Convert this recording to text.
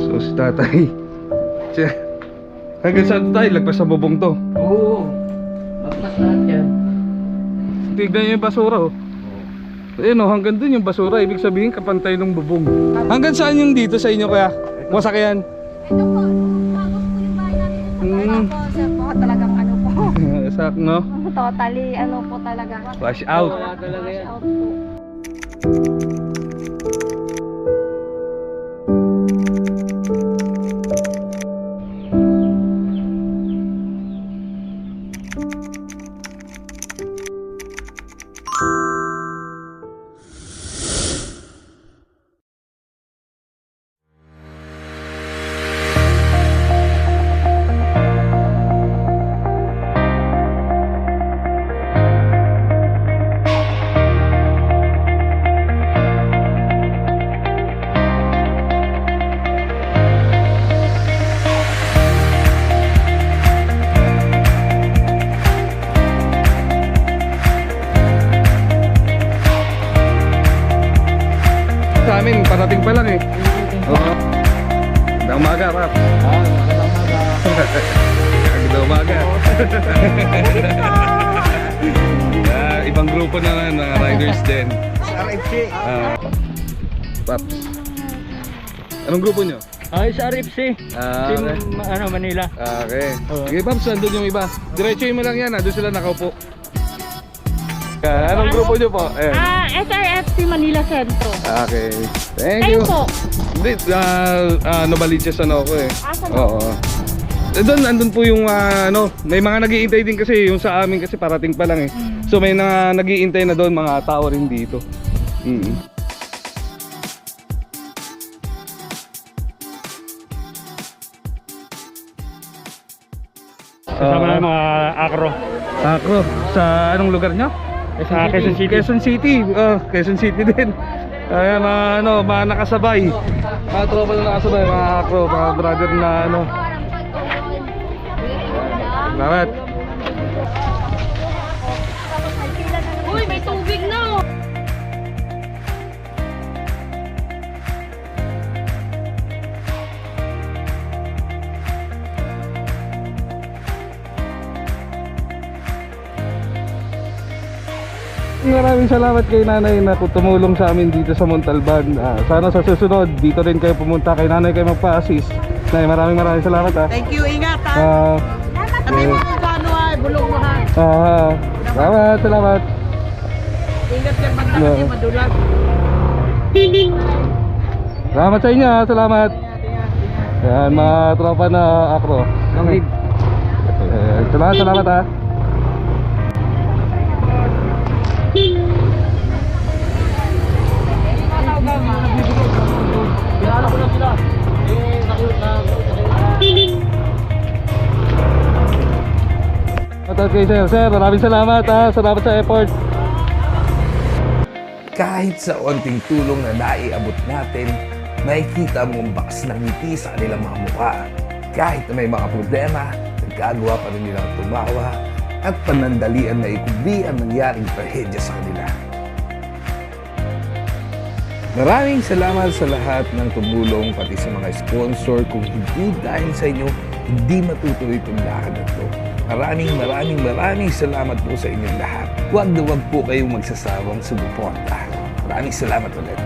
So si tatay. Siya. Hanggang saan tayo? Lagpas sa bubong to. Oo. Lagpas lahat yan. Tignan nyo yung basura oh. Ayun oh, hanggang dun yung basura. Ibig sabihin kapantay ng bubong. Hanggang saan yung dito sa inyo kaya? Wasak yan? Ito po, bagos po yung bahay namin. Ito po, sir po, talagang ano po. Sak no? Totally, ano po talaga. Wash out. Wala talaga yan. Out po. Sa amin, parating pa lang eh. Oo. Magandang umaga, Rap. Magandang umaga. Ibang grupo naman, mga riders din. Paps. Anong grupo nyo? Ay, sa RFC. Team, Okay. Manila. Okay. Sige, Paps, nandun yung iba. Diretsuhin mo lang yan, nandun sila nakaupo. Anong grupo nyo po? Ayan. SRFC Manila Centro. Okay. Thank Kayo you. po. Hindi, Novaliches ano ako eh. Asan Oo. Doon, andun po yung may mga nag-iintay din kasi yung sa amin kasi parating pa lang eh. So may nag-iintay na doon, mga tao rin dito. Kasama na yung mga akro. Ako, sa anong lugar nyo? Sa Quezon City. Quezon City. Quezon City din. Ayan, mga nakasabay. Mga tropa na nakasabay, mga akro, mga brother na Salamat. Uy, may tubig na. Maraming salamat kay nanay na tumulong sa amin dito sa Montalban. Sana sa susunod, dito rin kayo pumunta kay nanay kayo magpa-assist. Nay, maraming salamat ha. Thank you, ingat ha. Sabi mo kung paano ay, bulong mo ha. Salamat. Ingat yan, banda kasi madulas. Salamat sa inyo ha, salamat. Yan, mga tropa na akro. Salamat ha. Okay sir, maraming salamat ha. Salamat sa effort. Kahit sa onting tulong na naiabot natin, makikita mo ang bakas ng ngiti sa kanilang mga mukha. Kahit na may mga problema, nagkagawa pa rin nilang tumawa at panandalian na ikubli ang nangyaring trahedya sa kanila. Maraming salamat sa lahat ng tumulong, pati sa mga sponsor. Kung hindi dahil sa inyo, hindi matutuloy itong lakad na ito. Maraming salamat po sa inyong lahat. Huwag na huwag po kayong magsasawang sumuporta. Maraming salamat ulit.